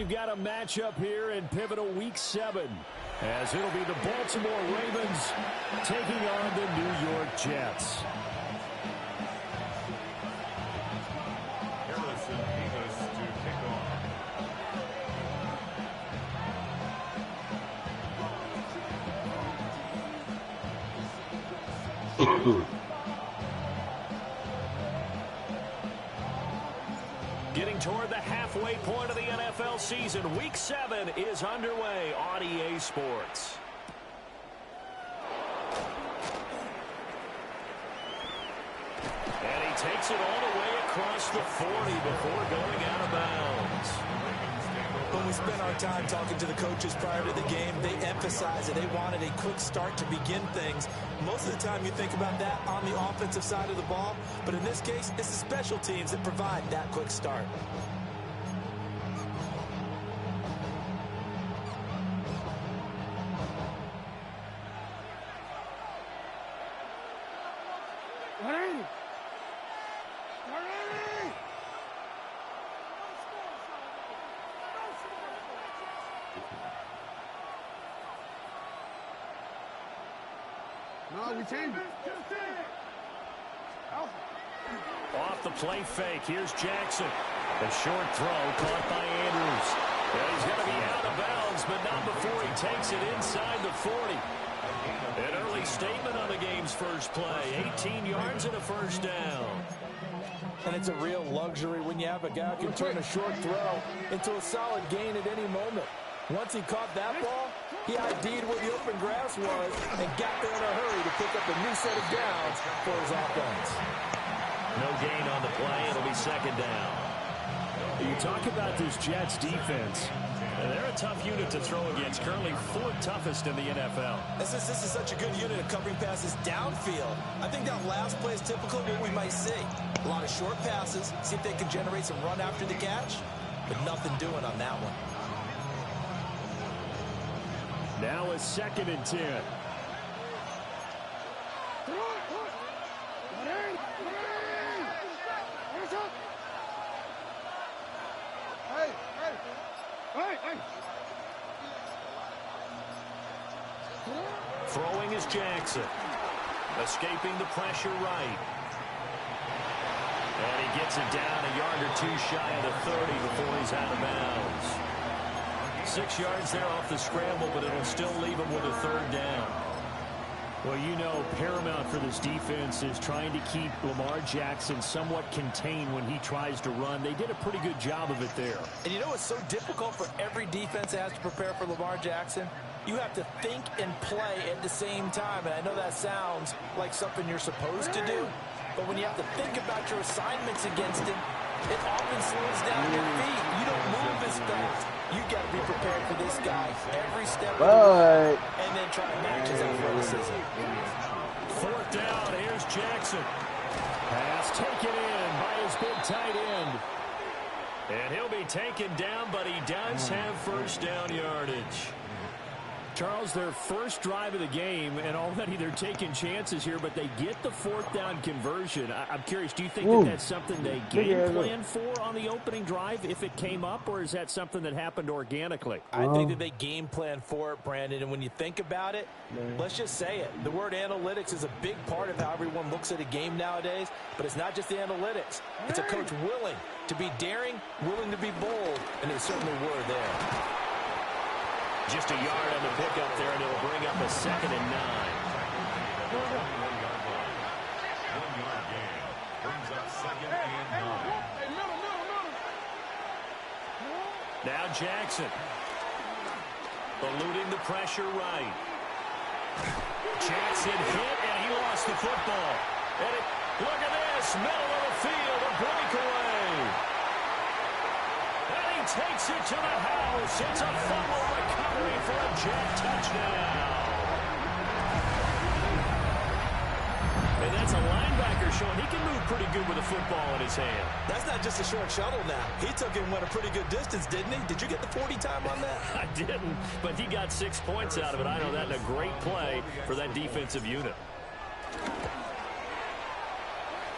we've got a matchup here in pivotal Week 7, as it'll be the Baltimore Ravens taking on the New York Jets. Getting toward the halfway point of the NFL season, Week 7 is underway on EA Sports. And he takes it all the way across the 40 before going out of bounds. When we spent our time talking to the coaches prior to the game, they emphasized that they wanted a quick start to begin things. Most of the time you think about that on the offensive side of the ball, but in this case, it's the special teams that provide that quick start. Off the play fake, here's Jackson. A short throw caught by Andrews. And he's going to be out of bounds, but not before he takes it inside the 40. An early statement on the game's first play. 18 yards and a first down. And it's a real luxury when you have a guy who can turn a short throw into a solid gain at any moment. Once he caught that ball, he ID'd where the open grass was and got there in a hurry to pick up a new set of downs for his offense. No gain on the play. It'll be second down. You talk about this Jets defense. They're a tough unit to throw against, currently 4th toughest in the NFL. Since this is such a good unit of covering passes downfield, I think that last play is typical of what we might see. A lot of short passes, see if they can generate some run after the catch, but nothing doing on that one. Now a 2nd and 10. Throwing is Jackson. Escaping the pressure right. And he gets it down a yard or two shy of the 30 before he's out of bounds. 6 yards there off the scramble, but it'll still leave him with a 3rd down. Well, you know, paramount for this defense is trying to keep Lamar Jackson somewhat contained when he tries to run. They did a pretty good job of it there. And you know it's so difficult for every defense that has to prepare for Lamar Jackson? You have to think and play at the same time. And I know that sounds like something you're supposed to do, but when you have to think about your assignments against him, it often slows down your feet. You don't move as fast. You got to be prepared for this guy every step of the way, and then try to match his athleticism. 4th down. Here's Jackson. Pass taken in by his big tight end. And he'll be taken down, but he does have first down yardage. Charles, their first drive of the game, and already they're taking chances here, but they get the 4th down conversion. I'm curious, do you think that that's something they game plan for on the opening drive if it came up, or is that something that happened organically? I think that they game plan for it, Brandon, and when you think about it, let's just say it. The word analytics is a big part of how everyone looks at a game nowadays, but it's not just the analytics. It's a coach willing to be daring, willing to be bold, and they certainly were there. Just a yard on the pickup there, and it'll bring up a 2nd and 9. Now Jackson. Eluding the pressure right. Jackson hit, and he lost the football. And look at this, middle of the field, a breakaway. And he takes it to the house. It's a fumble recovery for a Jet touchdown. And that's a linebacker showing he can move pretty good with a football in his hand. That's not just a short shuttle now. He took it and went a pretty good distance, didn't he? Did you get the 40 time on that? I didn't, but he got 6 points out of it. I know that in a great play for that defensive unit.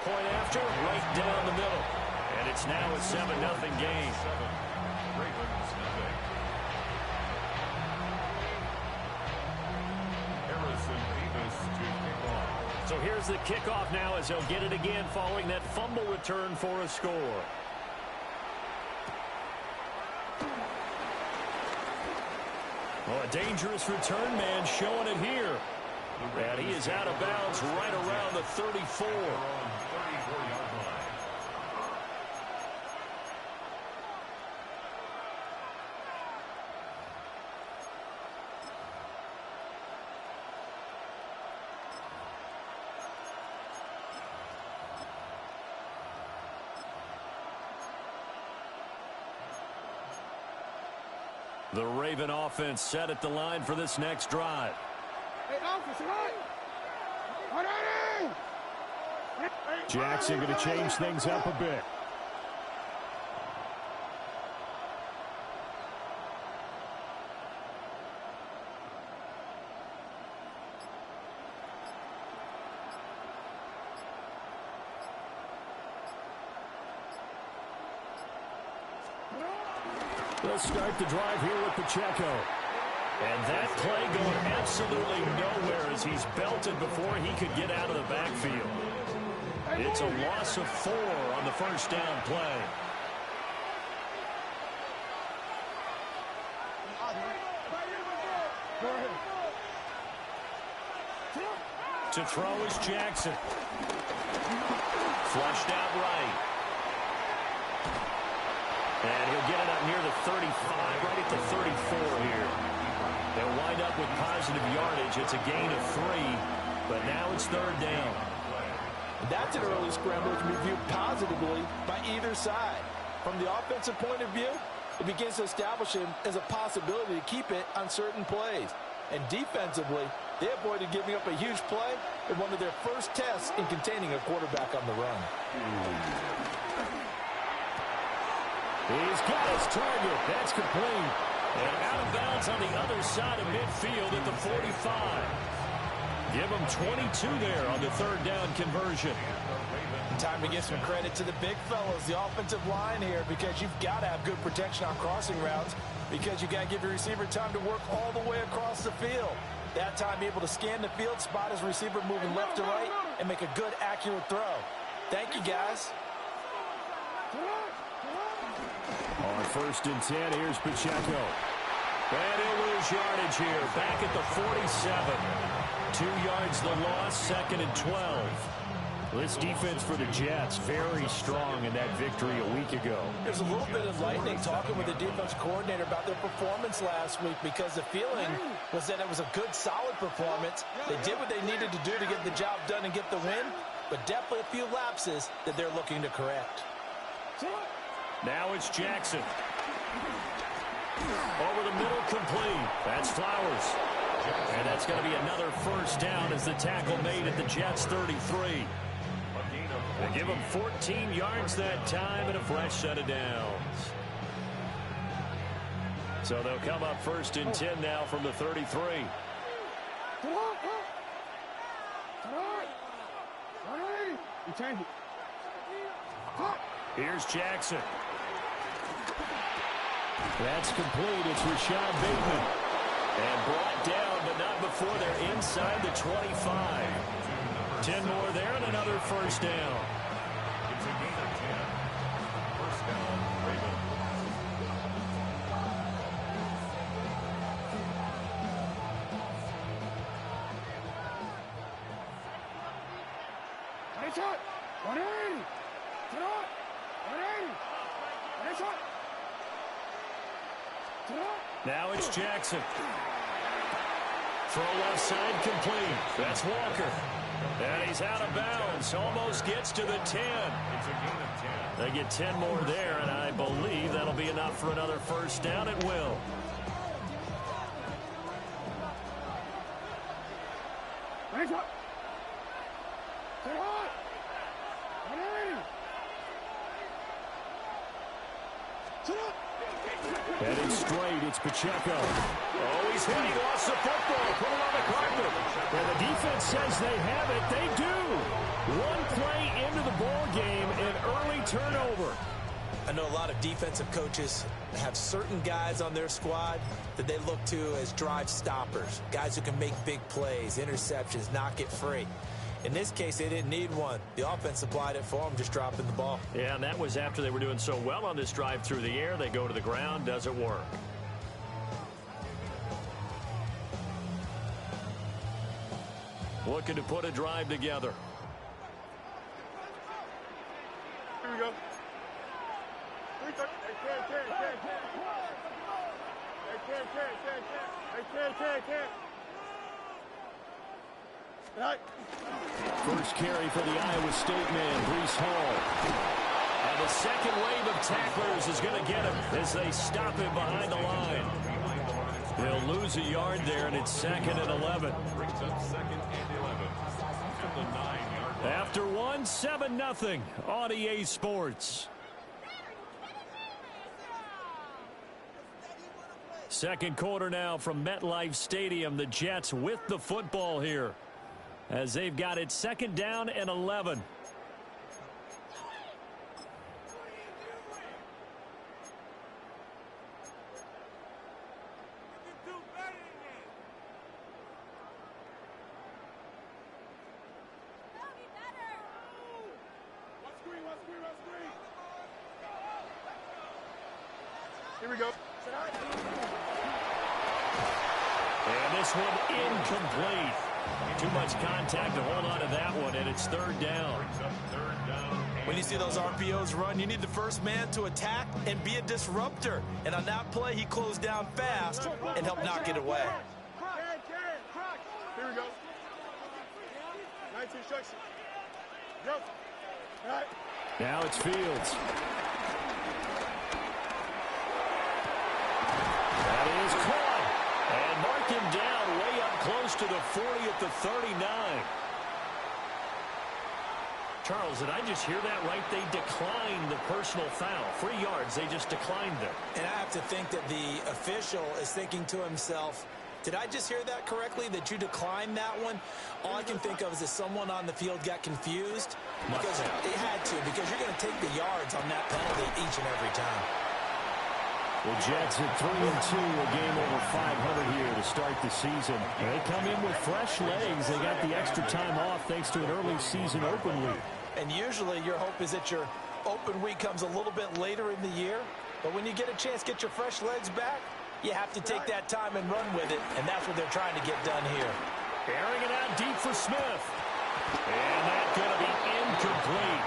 Point after, right down the middle. And it's now a 7-0 game. here's the kickoff now as he'll get it again following that fumble return for a score. Oh, a dangerous return man showing it here. And he is out of bounds right around the 34. The Raven offense set at the line for this next drive. Jackson going to change things up a bit. They'll start the drive here with Pacheco. And that play going absolutely nowhere as he's belted before he could get out of the backfield. It's a loss of 4 on the first down play. To throw is Jackson. Flushed out right. And he'll get it up near the 35, right at the 34 here. They'll wind up with positive yardage. It's a gain of 3, but now it's third down. That's an early scramble that can be viewed positively by either side. From the offensive point of view, it begins to establish him as a possibility to keep it on certain plays. And defensively, they avoided giving up a huge play in one of their first tests in containing a quarterback on the run. He's got his target. That's complete. And out of bounds on the other side of midfield at the 45. Give him 22 there on the third down conversion. Time to give some credit to the big fellas, the offensive line here, because you've got to have good protection on crossing routes, because you got to give your receiver time to work all the way across the field. That time able to scan the field, spot his receiver moving left to right, and make a good, accurate throw. Thank you, guys. On first and 10, here's Pacheco. And he'll lose yardage here, back at the 47. 2 yards the loss, second and 12. This defense for the Jets, very strong in that victory a week ago. There's a little bit of lightning talking with the defense coordinator about their performance last week, because the feeling was that it was a good, solid performance. They did what they needed to do to get the job done and get the win, but definitely a few lapses that they're looking to correct. Now it's Jackson. Over the middle, complete. That's Flowers. And that's going to be another first down as the tackle made at the Jets' 33. They give them 14 yards that time and a fresh set of downs. So they'll come up first and 10 now from the 33. Here's Jackson. That's complete. It's Rashad Bateman. And brought down, but not before they're inside the 25. 10 more there and another first down. It's a gain of 10. First down, Ravens. Now it's Jackson. Throw left side complete. That's Walker. And he's out of bounds. Almost gets to the 10. It's a gain of 10. They get 10 more there, and I believe that'll be enough for another first down. It will. Headed straight, it's Pacheco. Oh, he's hit. He lost the football. Put it on the carpet. And the defense says they have it. They do. One play into the ball game, an early turnover. I know a lot of defensive coaches have certain guys on their squad that they look to as drive stoppers, guys who can make big plays, interceptions, knock it free. In this case, they didn't need one. The offense supplied it for them, just dropping the ball. Yeah, and that was after they were doing so well on this drive through the air. They go to the ground, doesn't work. Looking to put a drive together. Here we go. First carry for the Iowa State man, Breece Hall. And the second wave of tacklers is going to get him as they stop him behind the line. He'll lose a yard there, and it's 2nd and 11. Brings up 2nd and 11 at the 9-yard line. After one, 7-0 on EA Sports. Second quarter now from MetLife Stadium. The Jets with the football here as they've got it 2nd down and 11. Here we go. And this one incomplete. Too much contact to hold on to that one, and it's 3rd down. When you see those RPOs run, you need the first man to attack and be a disruptor. And on that play, he closed down fast and helped knock it away. Here we go. 19 instruction. Go. All right. Now it's Fields. That is caught. And mark him down way up close to the 40 at the 39. Charles, did I just hear that right? They declined the personal foul. 3 yards, they just declined them. And I have to think that the official is thinking to himself, did I just hear that correctly, that you declined that one? All I can think of is that someone on the field got confused. Because they had to, because you're going to take the yards on that penalty each and every time. The Jets at 3-2, a game over 500 here to start the season. They come in with fresh legs. They got the extra time off thanks to an early season open week. And usually your hope is that your open week comes a little bit later in the year. But when you get a chance to get your fresh legs back, you have to take that time and run with it. And that's what they're trying to get done here. Airing it out deep for Smith. And that's going to be incomplete.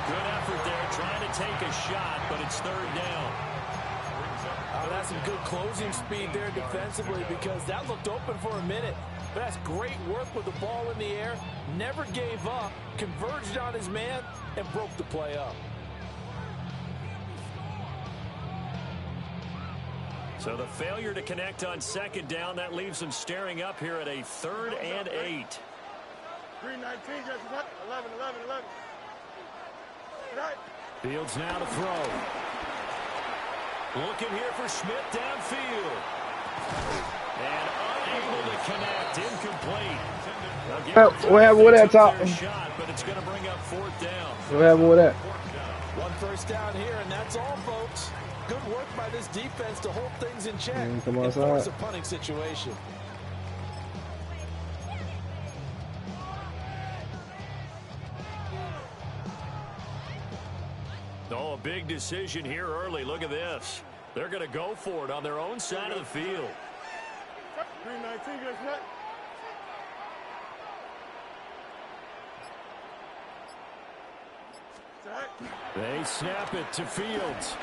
Good effort there trying to take a shot, but it's 3rd down. That's some good closing speed there defensively because that looked open for a minute. But that's great work with the ball in the air. Never gave up, converged on his man, and broke the play up. So the failure to connect on 2nd down, that leaves them staring up here at a 3rd and 8. 3-19, just 11. Right. Fields now to throw. Looking here for Schmidt downfield. And unable to connect. Incomplete. What happened with that top? Shot, but it's going to bring up 4th down. What happened with that? 1 first down here, and that's all, folks. Good work by this defense to hold things in check and force a punting situation. Oh, a big decision here early. Look at this. They're going to go for it on their own side of the field. 3-19, just what? They snap it to Fields.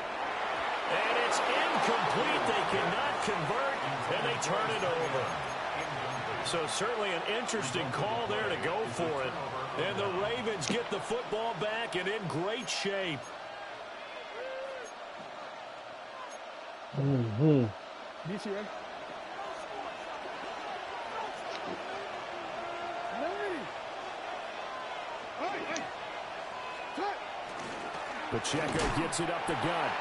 And it's incomplete. They cannot convert, and they turn it over. So certainly an interesting call there to go for it. And the Ravens get the football back and in great shape. DC, right? Pacheco gets it up the gut.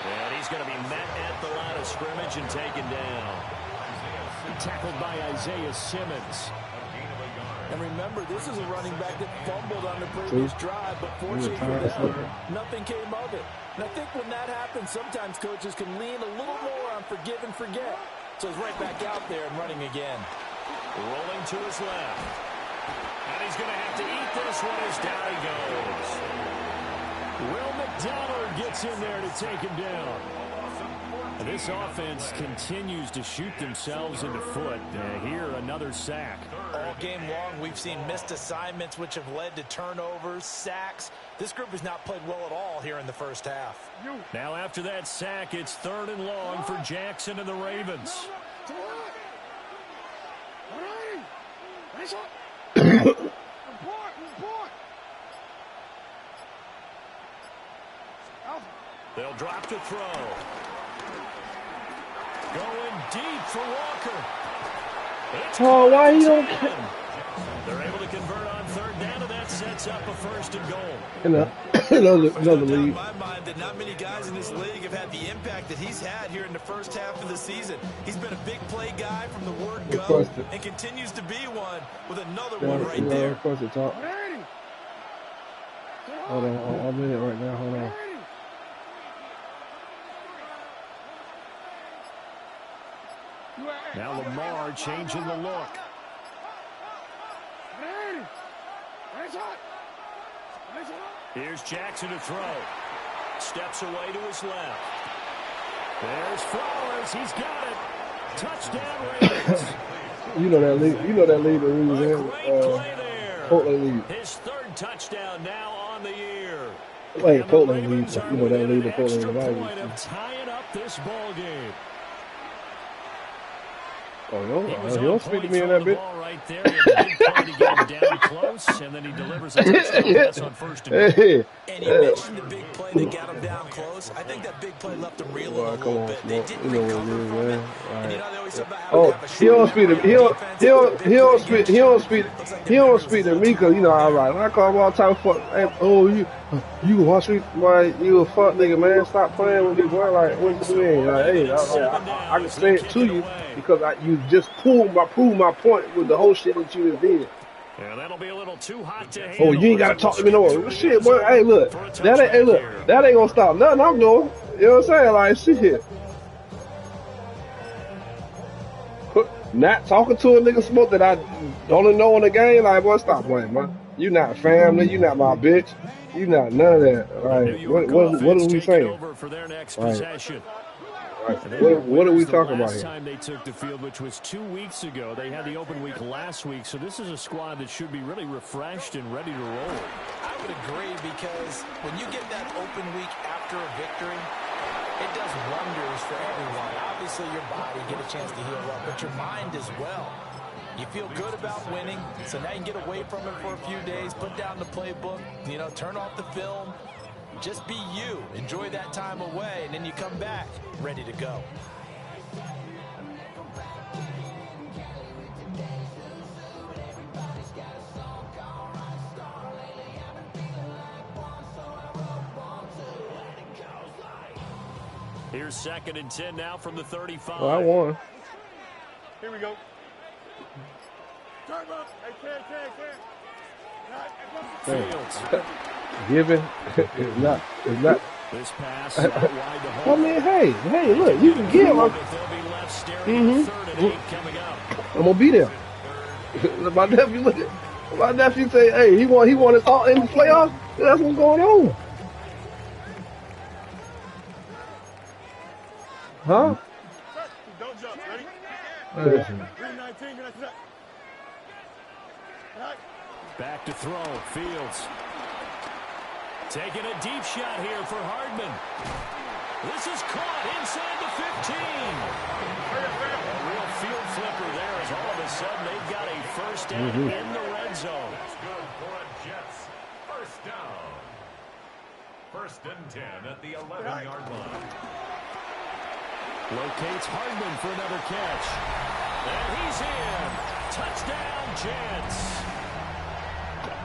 And he's going to be met at the line of scrimmage and taken down. Tackled by Isaiah Simmons. And remember, this is a running back that fumbled on the previous drive, but fortunately for them, nothing came of it. And I think when that happens, sometimes coaches can lean a little more on forgive and forget. So he's right back out there and running again. Rolling to his left. And he's going to have to eat this one as down he goes. Will McDonald gets in there to take him down. And this offense continues to shoot themselves in the foot. Here, another sack. All game long, we've seen missed assignments, which have led to turnovers, sacks. This group has not played well at all here in the first half. Now, after that sack, it's 3rd and long for Jackson and the Ravens. They'll drop to throw. Going deep for Walker. Oh, why you don't? They're able to convert on 3rd down, and that sets up a 1st and goal. Another lead. In my mind, that not many guys in this league have had the impact that he's had here in the first half of the season. He's been a big play guy from the word go, and continues to be one with another one right there. Hold on, I'm in it right now. Hold on. Now Lamar changing the look. Here's Jackson to throw. Steps away to his left. There's Flowers. He's got it. Touchdown Ravens. You know that lead. You know that lead. Portland lead. His 3rd touchdown now on the year. Wait, Portland lead. You know that lead. The Portland point of tying up this ball game. Oh, no, he don't speak to me in that bit. Right there. He had a big play to get him down close, and then he delivers a touchdown pass on 1st and goal. And you mentioned the big play that got him down close. I think that big play left him reeling a little bit. They didn't recover from it. And you know, they always talk about how to have a he don't speak to me. He don't speak to me because, you know, I'm like, I call him all the time, fuck. Hey, oh, you want to speak, boy, you a fuck nigga, man. Stop playing with me, boy. Like, what you mean? Like, hey, I can say it to you because you just proved my point with the whole shit that you just did. Yeah, that'll be a little too hot to handle. Oh, you ain't gotta talk to me no more. Shit, boy. Hey, look, that ain't gonna stop nothing I'm doing. You know what I'm saying? Like, shit. Not talking to a nigga smoke that I don't know in the game. Like, boy, stop playing, man. You not family. You not my bitch. You not none of that. Right? What are we saying? Right. What are we talking about here? Last time they took the field, which was 2 weeks ago, they had the open week last week, so this is a squad that should be really refreshed and ready to roll. I would agree, because when you get that open week after a victory, it does wonders for everyone. Obviously, your body get a chance to heal up, but your mind as well. You feel good about winning, so now you can get away from it for a few days, put down the playbook, you know, turn off the film. Just be you. Enjoy that time away, and then you come back ready to go. Here's 2nd and 10 now from the 35. Well, I won. Here we go. Turn up. Hey, Fields. Giving. It's not. This pass wide to I mean, hey, look, you can give. I'm gonna be there. My nephew say, hey, he want us all in the playoffs. That's what's going on. Huh? Don't jump. Ready? 319. Back to throw. Fields. Taking a deep shot here for Hardman. This is caught inside the 15. A real field flipper there, as all of a sudden they've got a 1st down in the red zone. That's good for a Jets 1st down. 1st and 10 at the 11-yard line. Locates Hardman for another catch. And he's in. Touchdown, Jets.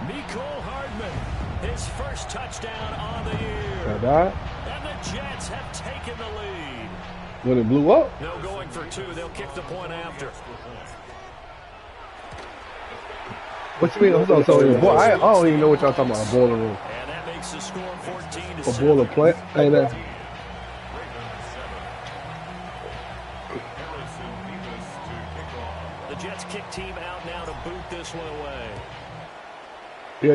Mecole Hardman, his 1st touchdown on the year. And the Jets have taken the lead. When it blew up? No going for 2. They'll kick the point after. What you mean? Hold on, boy, I don't even know what y'all talking about. A boiler room. And that makes the score 14-7. A boiler plant? Hey, that. The Jets kick team out now to boot this one away. Yeah.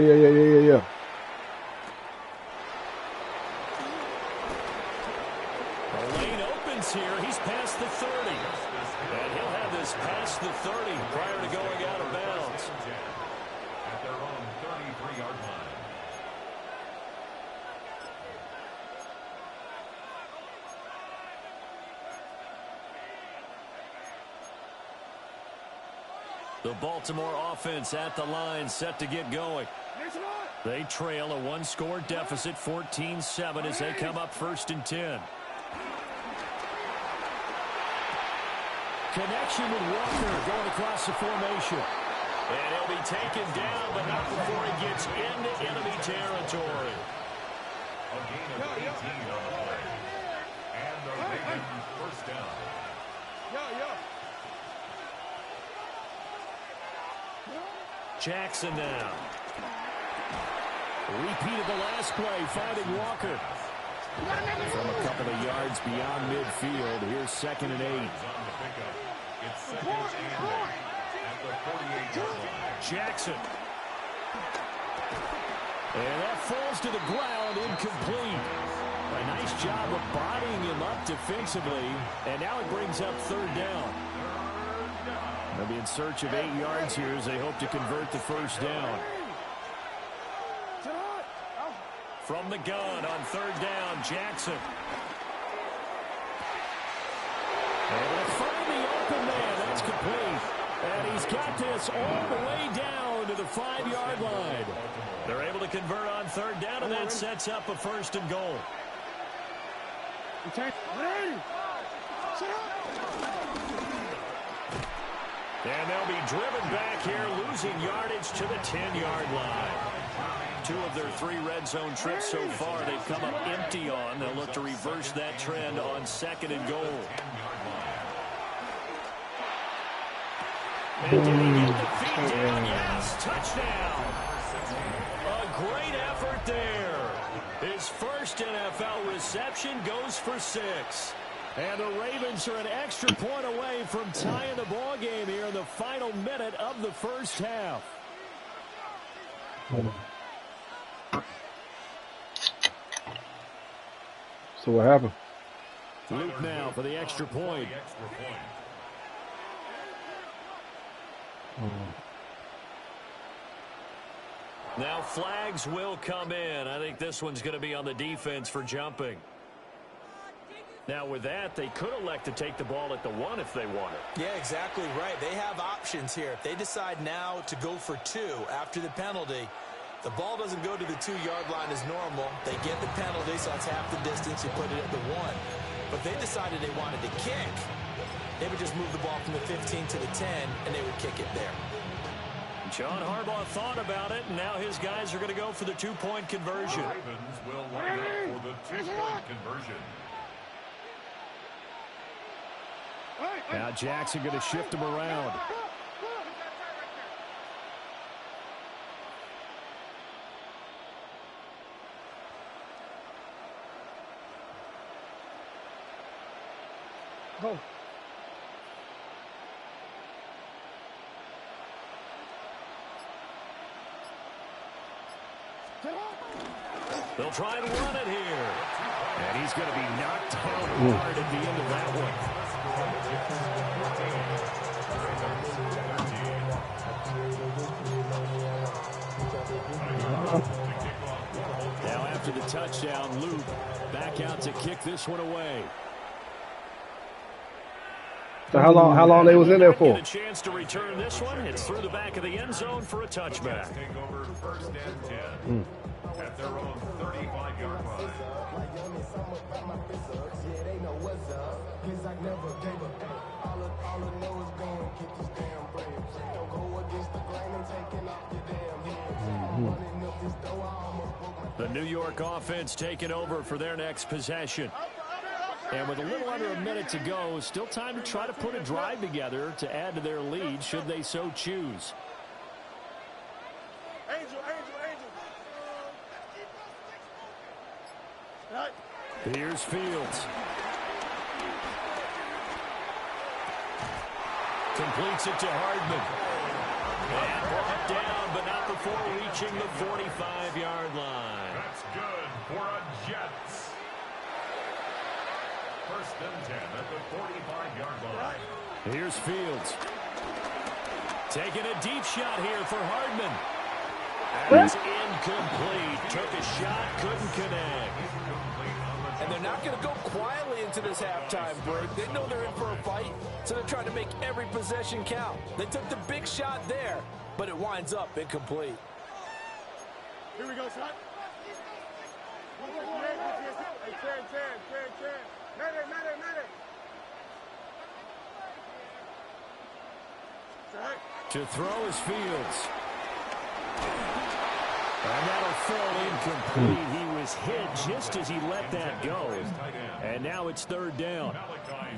The lane opens here. He's past the 30. And he'll have this past the 30 prior to going out of bounds. At their own 33-yard line. The Baltimore offense at the line, set to get going. They trail a one-score deficit, 14-7, as they come up 1st and 10. Connection with Walker going across the formation. And he'll be taken down, but not before he gets into enemy territory. A gain of 18 on the play. And the Ravens first down. Jackson now. Repeat of the last play, finding Walker. From a couple of yards beyond midfield, here's 2nd and 8. It's 2nd and 8 at the 48-yard line. Jackson. And that falls to the ground, incomplete. A nice job of bodying him up defensively, and now it brings up 3rd down. They'll be in search of 8 yards here as they hope to convert the 1st down. From the gun on 3rd down, Jackson. And they'll find the open man. That's complete. And he's got this all the way down to the 5-yard line. They're able to convert on 3rd down, and that sets up a 1st and goal. And they'll be driven back here, losing yardage to the 10-yard line. 2 of their 3 red zone trips so far they've come up empty on. They'll look to reverse that trend on 2nd and goal. And did he get the feet down? Yes, touchdown. A great effort there. His first NFL reception goes for 6. And the Ravens are an extra point away from tying the ball game here in the final minute of the 1st half. So what happened? Luke now for the extra point. Now flags will come in. I think this one's going to be on the defense for jumping. Now with that, they could elect to take the ball at the 1 if they want it. Yeah, exactly right. They have options here. If they decide now to go for 2 after the penalty, the ball doesn't go to the 2-yard line as normal. They get the penalty, so that's half the distance. You put it at the 1. But they decided they wanted to kick. They would just move the ball from the 15 to the 10, and they would kick it there. John Harbaugh thought about it, and now his guys are going to go for the 2-point conversion. The Ravens will line up for the 2-point conversion. Now Jackson going to shift him around. Go. They'll try and run it here. And he's going to be knocked down hard at the end of that one. Now after the touchdown, Luke back out to kick this one away. So how long they was in there for? Get a chance to return this one. It's through the back of the end zone for a touchback. Take over 1st and 10 at their own 35-yard line. The New York offense taking over for their next possession. And with a little under a minute to go, still time to try to put a drive together to add to their lead should they so choose. Angel. Here's Fields. Completes it to Hardman. And brought down, but not before reaching the 45-yard line. That's good for a Jets. First and 10 at the 45-yard line. Here's Fields. Taking a deep shot here for Hardman. That's incomplete. Took a shot, couldn't connect. And they're not going to go quietly into this halftime break. They know they're in for a fight, so they're trying to make every possession count. They took the big shot there, but it winds up incomplete. Here we go, son. Hey, Ken. Madden. To throw is Fields. And that'll fall incomplete. He was hit just as he let that go. And now it's third down.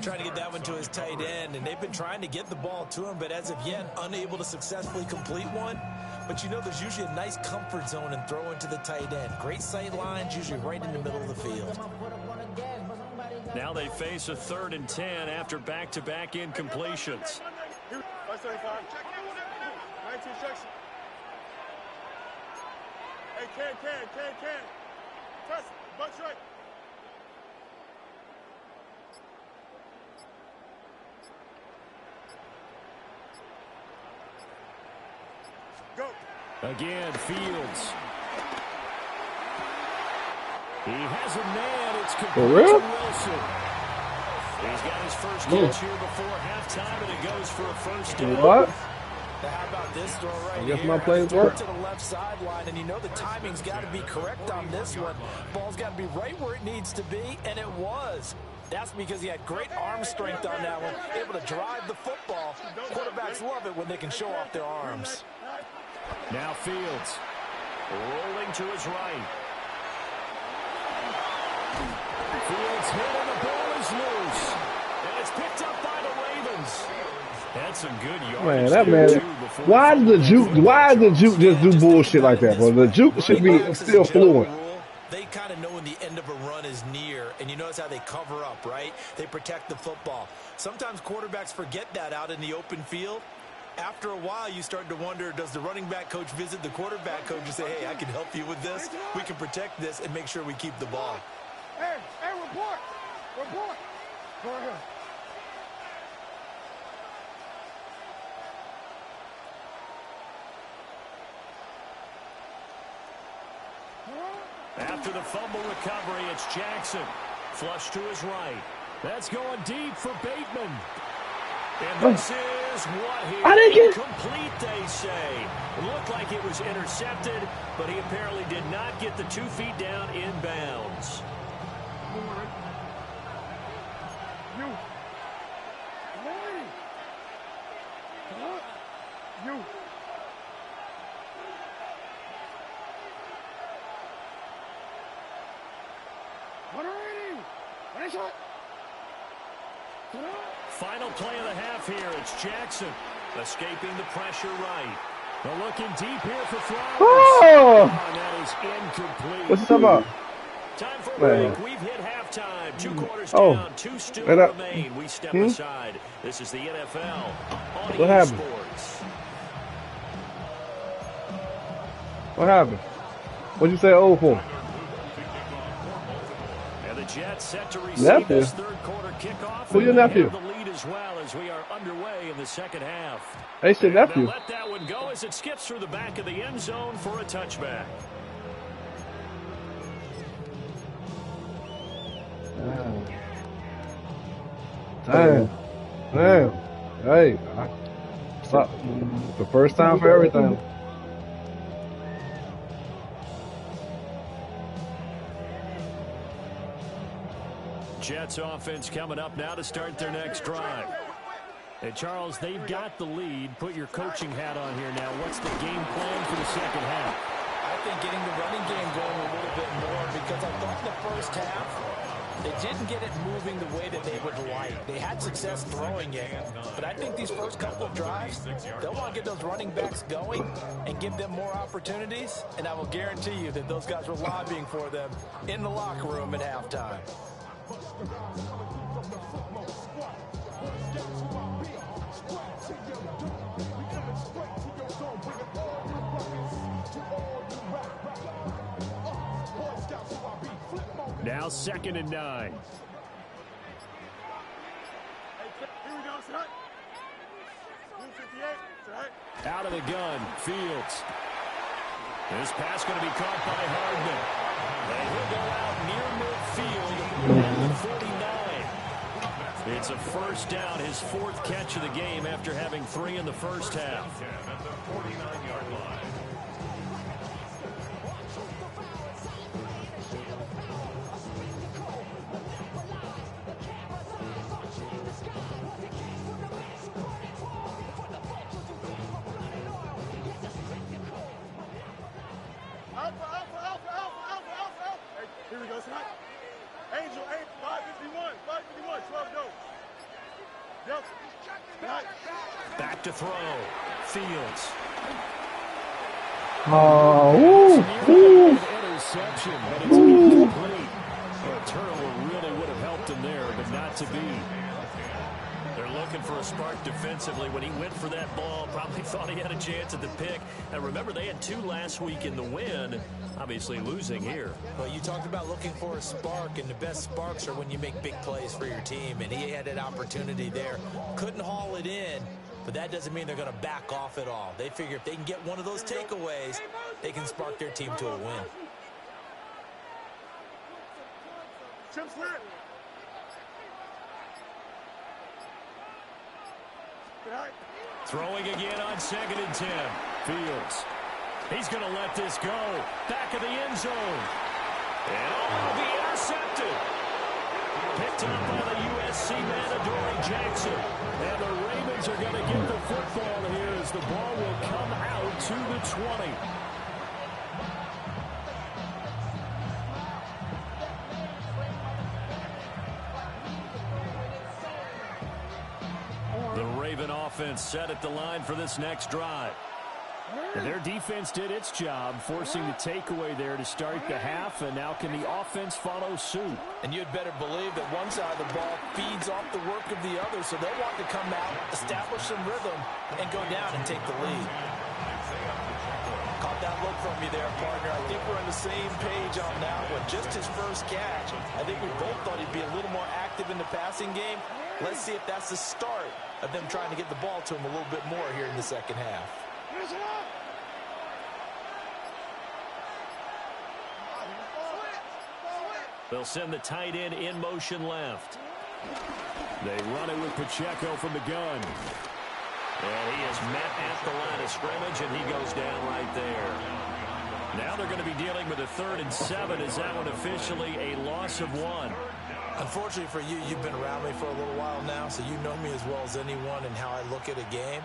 Trying to get that one to his tight end, and they've been trying to get the ball to him, but as of yet, unable to successfully complete one. But you know there's usually a nice comfort zone in throwing to the tight end. Great sight lines, usually right in the middle of the field. Now they face a 3rd and 10 after back-to-back incompletions. 575. 19 section. Hey, Ken. Press, butt right. Go. Again, Fields. He has a man. It's complete to Wilson. He's got his first catch here before halftime, and it goes for a first down. What? How about this throw right I guess here? my plays work. To the left sideline, and you know the timing's got to be correct on this one. Ball's got to be right where it needs to be, and it was. That's because he had great arm strength on that one, able to drive the football. Quarterbacks love it when they can show off their arms. Now Fields rolling to his right. Fields hit and the ball is loose. And it's picked up by the Ravens. That's some good yardage. Man, that man. Why does the juke just do bullshit like that, bro? The juke should be still fluent. They kind of know when the end of a run is near, and you notice how they cover up, right? They protect the football. Sometimes quarterbacks forget that out in the open field. After a while, you start to wonder, does the running back coach visit the quarterback coach and say, hey, I can help you with this. We can protect this and make sure we keep the ball. Hey, report. Go ahead. After the fumble recovery, it's Jackson. Flush to his right. That's going deep for Bateman. And this is what he incomplete, they say. It looked like it was intercepted, but he apparently did not get the 2 feet down in bounds. Final play of the half here. It's Jackson escaping the pressure right. They're looking deep here for Flowers. Oh! And that is incomplete. What's that about? Time for a break. We've hit halftime. 2 quarters down, 2 still remain. We step aside. This is the NFL on What happened? Sports. What happened? What'd you say for? And the Jets set to receive this 3rd quarter kickoff. Who your nephew? The lead as well as we are underway in the 2nd half. They said nephew. Now let that one go as it skips through the back of the end zone for a touchback. Damn. Hey, the first time for everything. Jets offense coming up now to start their next drive. And Charles, they've got the lead. Put your coaching hat on here now. What's the game plan for the 2nd half? I think getting the running game going a little bit more, because I thought in the first half they didn't get it moving the way that they would like. They had success throwing it, but I think these first couple of drives, they'll want to get those running backs going and give them more opportunities, and I will guarantee you that those guys were lobbying for them in the locker room at halftime. Now 2nd and 9. Here we go, set. Blue 58, set. Out of the gun, Fields. This pass going to be caught by Hardman. And he'll go out near midfield at the 49. It's a first down, his 4th catch of the game after having 3 in the first half. At the 49-yard line. Alpha. Hey, here we go, set. Angel, 551, 12 go. Yep. Back to throw. Fields. Interception, but it's incomplete. A turnover really would have helped him there, but not to be. They're looking for a spark defensively. When he went for that ball, probably thought he had a chance at the pick. And remember, they had 2 last week in the win, obviously losing here. Well, you talked about looking for a spark, and the best sparks are when you make big plays for your team, and he had an opportunity there. Couldn't haul it in, but that doesn't mean they're going to back off at all. They figure if they can get one of those takeaways, they can spark their team to a win. Chip slit. Throwing again on 2nd and 10. Fields. He's going to let this go. Back of the end zone. And will be intercepted. Picked up by the USC man, Adoree Jackson. And the Ravens are going to get the football here as the ball will come out to the 20. The Raven offense set at the line for this next drive. And their defense did its job, forcing the takeaway there to start the half, and now can the offense follow suit? And you'd better believe that one side of the ball feeds off the work of the other, so they'll want to come out, establish some rhythm, and go down and take the lead. Caught that look from you there, partner. I think we're on the same page on that one. Just his first catch. I think we both thought he'd be a little more active in the passing game. Let's see if that's the start of them trying to get the ball to him a little bit more here in the second half. They'll send the tight end in motion left. They run it with Pacheco from the gun. And he is met at the line of scrimmage, and he goes down right there. Now they're going to be dealing with a 3rd and 7. Is that one officially a loss of 1? Unfortunately for you, you've been around me for a little while now, so you know me as well as anyone and how I look at a game.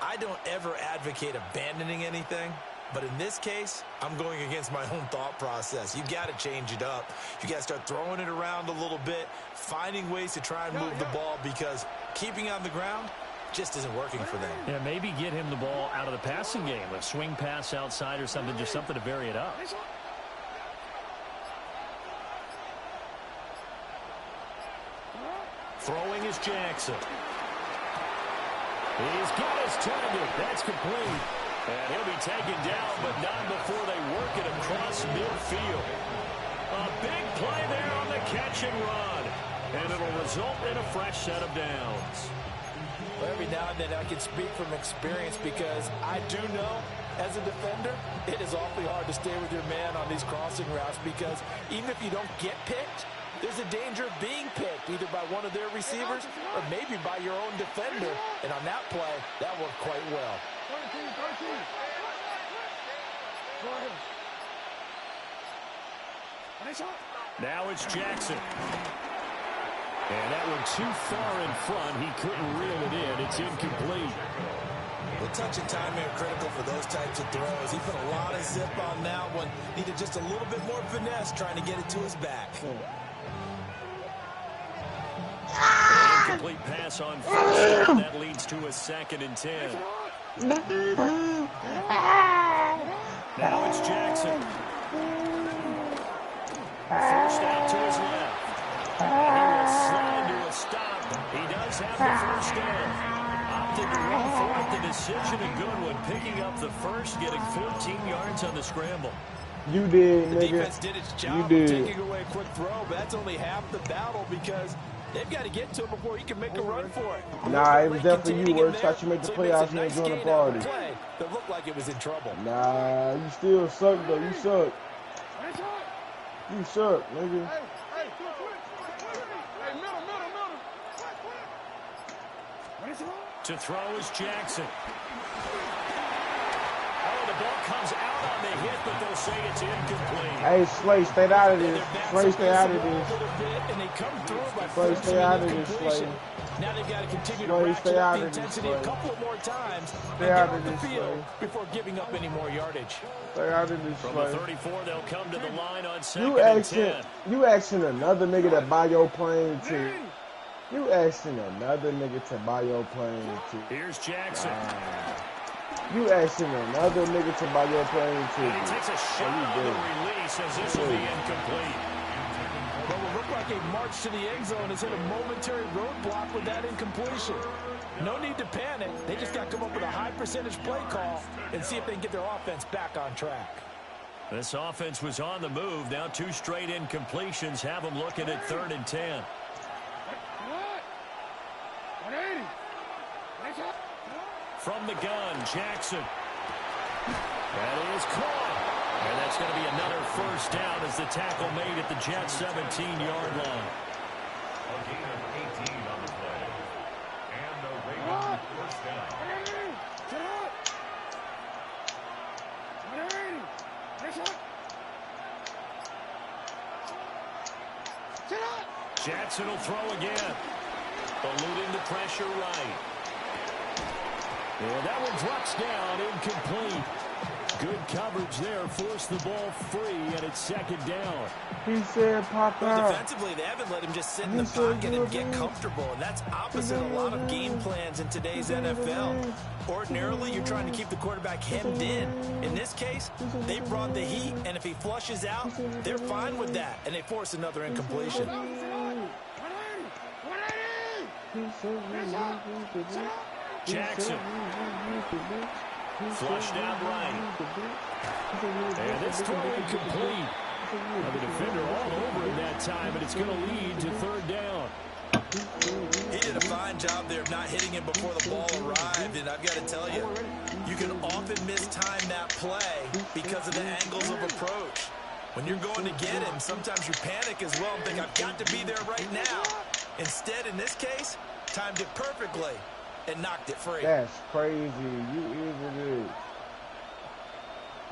I don't ever advocate abandoning anything, but in this case, I'm going against my own thought process. You've got to change it up. You got to start throwing it around a little bit, finding ways to try and move the ball, because keeping on the ground just isn't working for them. Yeah, maybe get him the ball out of the passing game, a swing pass outside or something, just something to vary it up. Throwing is Jackson. He's got his target. That's complete. And he'll be taken down, but not before they work it across midfield. A big play there on the catch and run. And it'll result in a fresh set of downs. Well, every now and then I can speak from experience, because I do know as a defender it is awfully hard to stay with your man on these crossing routes, because even if you don't get picked, there's a danger of being picked either by one of their receivers or maybe by your own defender. And on that play, that worked quite well. 13. Now it's Jackson. And that one too far in front. He couldn't reel it in. It's incomplete. The touch and timing are critical for those types of throws. He put a lot of zip on that one. Needed just a little bit more finesse trying to get it to his back. An incomplete pass on first down. That leads to a 2nd and 10. Now it's Jackson. First out to his left. And he will slide to a stop. He does have the first down. Opted to run for it. The decision a good one. Picking up the first, getting 14 yards on the scramble. You did, The nigga. defense did its job of taking away a quick throw, but that's only half the battle because they've got to get to him before he can make a run for it. Nah, it was definitely you, Words. Thought you made the playoffs and nice join the gain out party. of play that looked like it was in trouble. Nah, you still suck, though. You suck. You suck, nigga. Hey, middle. To throw is Jackson. Oh, the ball comes out on the hit, but they'll say it's incomplete. Hey, Slay, stay out of this. Slay, stay out of this. And they come through by Slay, stay out of this, Slay. Now they've got to continue to Slay, ratchet stay up out the of this, intensity a Slay. couple more times and Stay get out off of the this, field Slay. before giving up any more yardage. Stay out of this, From the Slay. 34, they'll come to the line on You 2nd and 10. asking another nigga to buy your plane ticket. You asking another nigga to buy your plane ticket. Here's Jackson. You asking another nigga to buy your plane And he ticket. takes a shot on the release as this will be incomplete. What will look like a march to the end zone is hit a momentary roadblock with that incompletion. No need to panic. They just got to come up with a high percentage play call and see if they can get their offense back on track. This offense was on the move. Now 2 straight incompletions have them looking at 3rd and 10. From the gun, Jackson. That is caught. And that's going to be another first down as the tackle made at the Jets' 17-yard line. A gain of 18 on the play. And the Ravens first down. Jackson will throw again. Eluding the pressure right. And that one drops down, incomplete. Good coverage there, forced the ball free, and it's 2nd down. He said pop out. Defensively, they haven't let him just sit in the pocket and get comfortable, and that's opposite a lot of game plans in today's NFL. Ordinarily, you're trying to keep the quarterback hemmed in. In this case, they brought the heat, and if he flushes out, they're fine with that, and they force another incompletion. Jackson. Flushed out right. And this throw incomplete. Now the defender all over him that time, and it's going to lead to 3rd down. He did a fine job there of not hitting him before the ball arrived, and I've got to tell you, you can often mistime that play because of the angles of approach. When you're going to get him, sometimes you panic as well and think, I've got to be there right now. Instead, in this case, timed it perfectly and knocked it free. That's crazy. You idiot.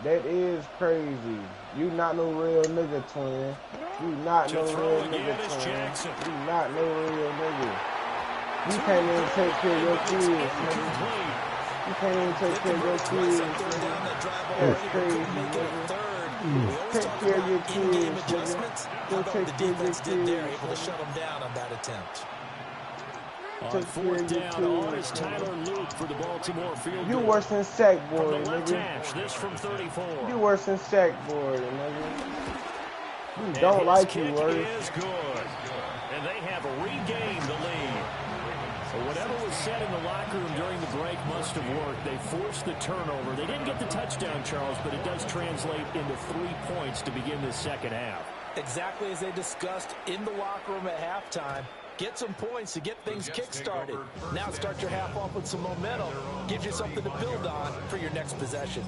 That is crazy. You not no real nigga, twin. You not no real nigga, twin. Jackson. You not no real nigga. You can't even take care of your kids, nigga. You can't even take care of your kids, nigga. That's crazy, nigga. Take care of your kids, nigga. Go take care of your kids. Able to shut them down on that attempt. On 4th down, on is Tyler Luke for the Baltimore field goal. You worse than sack boy, From the left nigga. hash, this from 34. You worse than sack boy, nigga. You And don't his like kick you, worse. is good. And they have regained the lead. So whatever was said in the locker room during the break must have worked. They forced the turnover. They didn't get the touchdown, Charles, but it does translate into 3 points to begin this 2nd half. Exactly as they discussed in the locker room at halftime. Get some points to get things kick-started. Now start your half off with some momentum. Gives you something to build on for your next possession.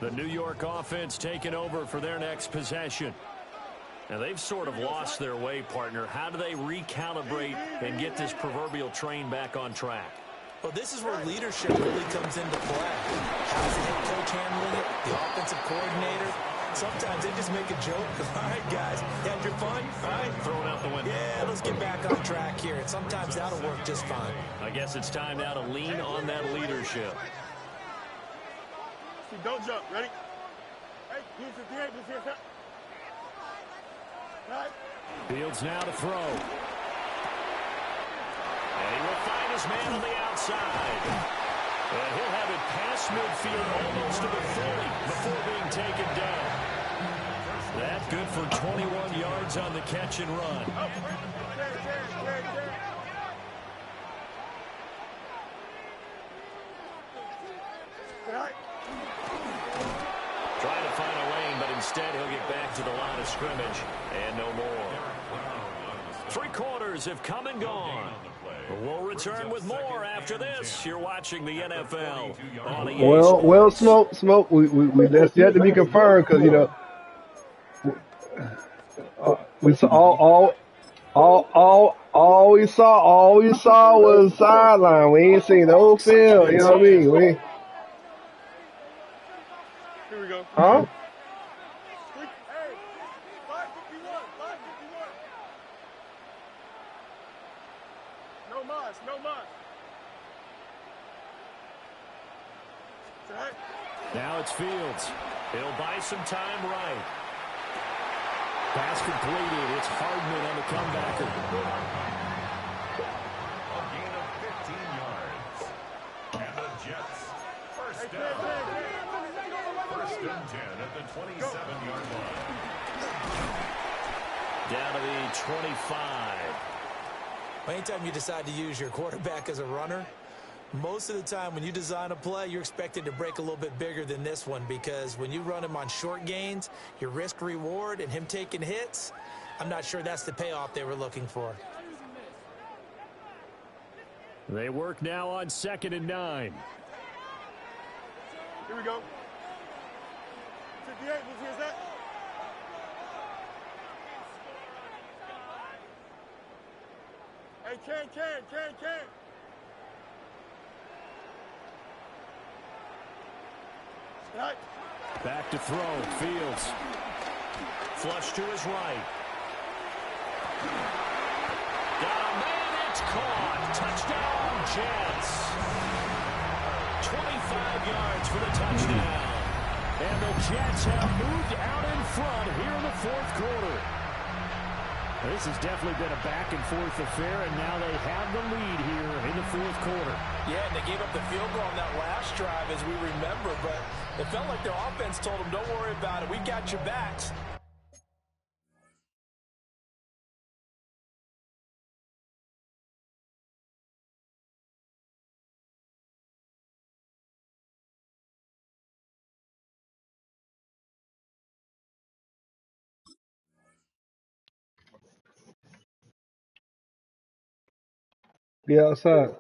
The New York offense taking over for their next possession. Now, they've sort of lost their way, partner. How do they recalibrate and get this proverbial train back on track? Well, this is where leadership really comes into play. How's the head coach handling it? The offensive coordinator? Sometimes they just make a joke. All right, guys, you had your fun? All right, Throw it out the window. yeah, let's get back on track here. And sometimes that'll work just fine. I guess it's time now to lean on that leadership. See, don't jump. Ready? Hey, use the D8, use the Fields now to throw. his man on the outside. And he'll have it past midfield almost to the 40 before being taken down. That good for 21 yards on the catch and run. Trying to find a lane, but instead he'll get back to the line of scrimmage and no more. 3 quarters have come and gone. We'll return with more after this. You're watching the NFL on EA Well, Sports. smoke. We that's yet to be confirmed because we saw all we saw was sideline. We ain't seen no field. You know what I mean? Here we go. Huh? Hey, 551. No mas. Now it's Fields. He'll buy some time right. Pass completed. It's Hardman on the comebacker. A gain of 15 yards. And the Jets, first down. First and 10 at the 27-yard line. Down to the 25. Anytime you decide to use your quarterback as a runner, most of the time when you design a play, you're expected to break a little bit bigger than this one because when you run him on short gains, your risk-reward and him taking hits, I'm not sure that's the payoff they were looking for. They work now on 2nd and 9. Here we go. 58, where's that? Hey, can. Right. Back to throw. Fields. Flush to his right. Got a man. It's caught. Touchdown, Jets. 25 yards for the touchdown. And the Jets have moved out in front here in the 4th quarter. This has definitely been a back-and-forth affair, and now they have the lead here in the 4th quarter. Yeah, and they gave up the field goal on that last drive, as we remember, but it felt like their offense told them, don't worry about it, we got your backs. Be outside.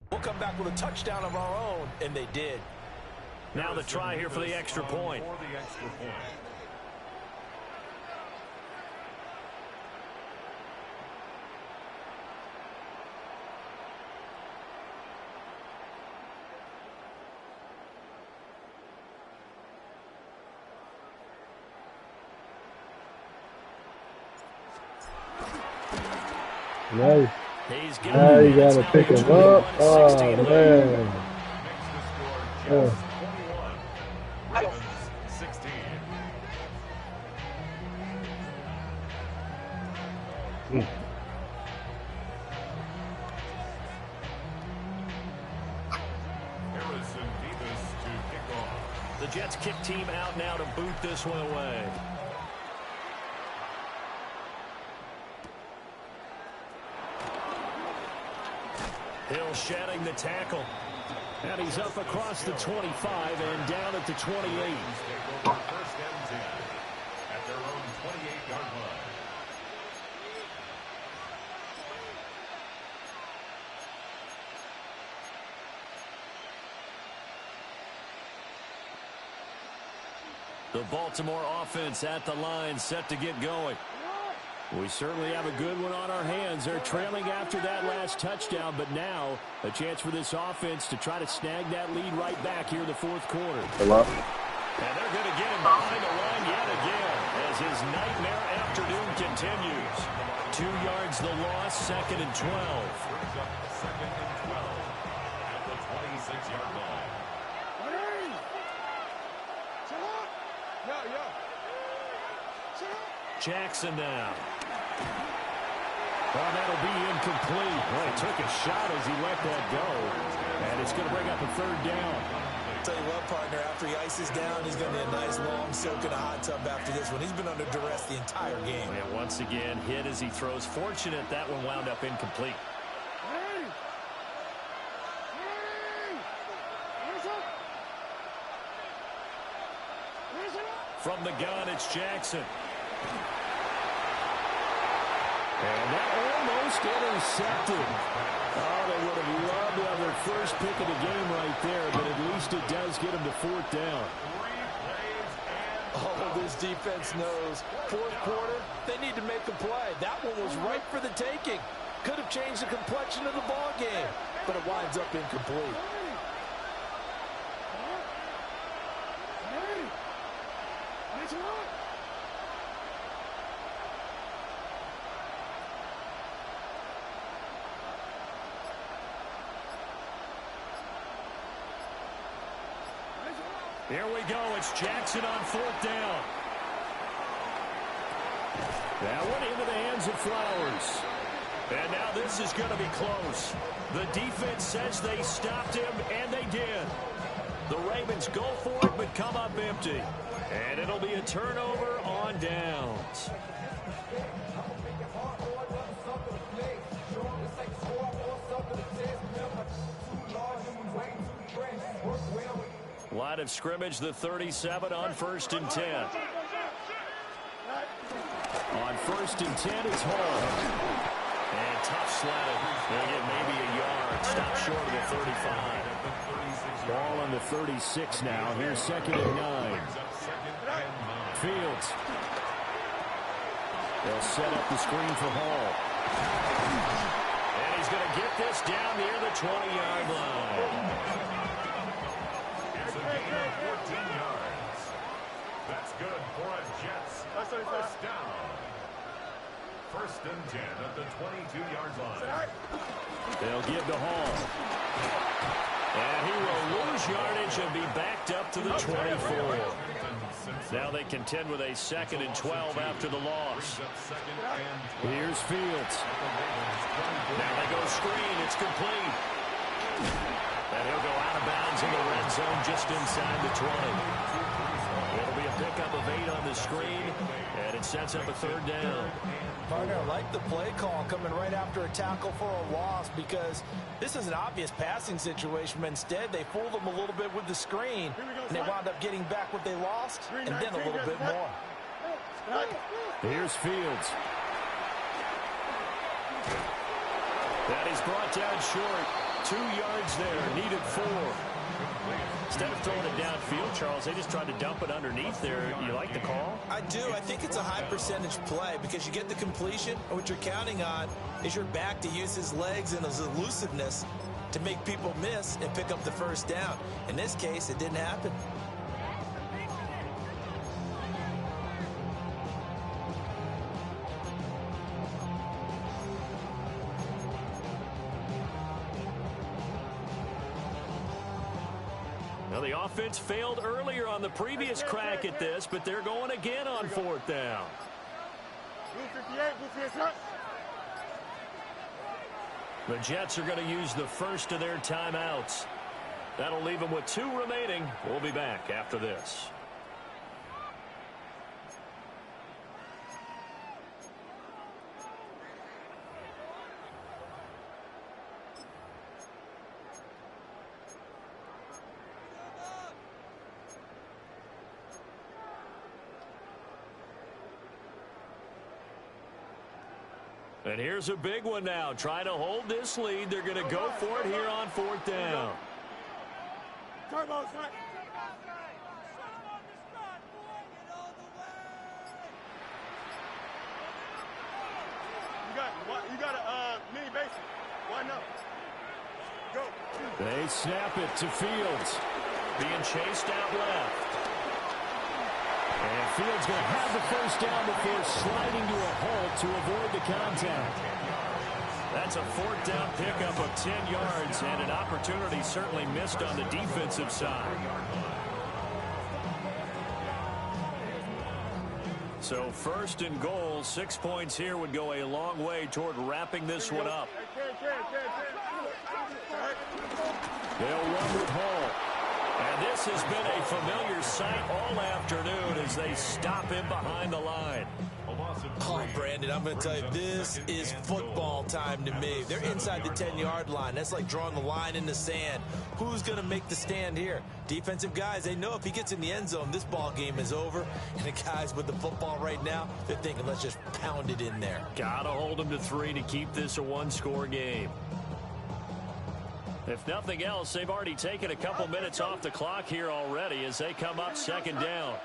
We'll come back with a touchdown of our own, and they did. Now the try here for the extra point. Nice. He's Now you gotta pick him up. Oh, man. Oh. 16. Harrison Davis to kick off. The Jets kick team out now to boot this one away. Hill shedding the tackle. And he's up across the 25 and down at the 28. First and 10 at their own 28-yard line. The Baltimore offense at the line, set to get going. We certainly have a good one on our hands. They're trailing after that last touchdown, but now a chance for this offense to try to snag that lead right back here in the 4th quarter. Hello? And they're going to get him behind the line yet again as his nightmare afternoon continues. 2 yards the loss, 2nd and 12. Second and 12 at the 26-yard line. Jackson now. Well, that'll be incomplete. Well, he took a shot as he let that go. And it's going to bring up a third down. I'll tell you what, partner, after he ices down, he's going to be a nice long soak in a hot tub after this one. He's been under duress the entire game. And once again, hit as he throws. Fortunate that one wound up incomplete. From the gun, it's Jackson. And that almost intercepted. Oh, they would have loved to have their first pick of the game right there, but at least it does get them to fourth down. Oh, this defense knows. Fourth quarter, they need to make a play. That one was right for the taking. Could have changed the complexion of the ball game, but it winds up incomplete. Here we go. It's Jackson on fourth down. That one into the hands of Flowers. And now this is going to be close. The defense says they stopped him, and they did. The Ravens go for it, but come up empty. And it'll be a turnover on downs. Line of scrimmage, the 37 on 1st and 10. On 1st and 10, it's Hall. And tough sledding. They'll get maybe a yard. Stop short of the 35. Ball on the 36 now. Here's 2nd and 9. Fields. They'll set up the screen for Hall. And he's going to get this down near the 20-yard line. 14 yards. That's good for a Jets first down. 1st and 10 at the 22-yard line. They'll give to Hall. And he will lose yardage and be backed up to the 24. Now they contend with a 2nd and 12 after the loss. Here's Fields. Now they go screen. It's complete. And he'll go out of bounds in the red zone just inside the 20. It'll be a pickup of 8 on the screen, and it sets up a 3rd down. Partner, I like the play call coming right after a tackle for a loss because this is an obvious passing situation, but instead they fooled them a little bit with the screen, and they wound up getting back what they lost and then a little bit more. Here's Fields. That is brought down short. 2 yards there, needed 4. Instead of throwing it downfield, Charles, they just tried to dump it underneath there. You like the call? I do. I think it's a high percentage play because you get the completion, and what you're counting on is your back to use his legs and his elusiveness to make people miss and pick up the 1st down. In this case, it didn't happen. The offense failed earlier on the previous crack at this, but they're going again on 4th down. The Jets are going to use the first of their timeouts. That'll leave them with 2 remaining. We'll be back after this. And here's a big one now. Trying to hold this lead. They're going to go for it here on 4th down. You got a mini basic. Why not? Go. They snap it to Fields. Being chased out left. And Fields going to have the 1st down before sliding to a halt to avoid the contact. That's a 4th down pickup of 10 yards and an opportunity certainly missed on the defensive side. So first and goal, 6 points here would go a long way toward wrapping this one up. They'll run with Hall. And this has been a familiar sight all afternoon as they stop him behind the line. Oh, Brandon, I'm going to tell you, this is football time to me. They're inside the 10-yard line. That's like drawing the line in the sand. Who's going to make the stand here? Defensive guys, they know if he gets in the end zone, this ball game is over. And the guys with the football right now, they're thinking, let's just pound it in there. Got to hold them to 3 to keep this a one-score game. If nothing else, they've already taken a couple minutes off the clock here already as they come up second down.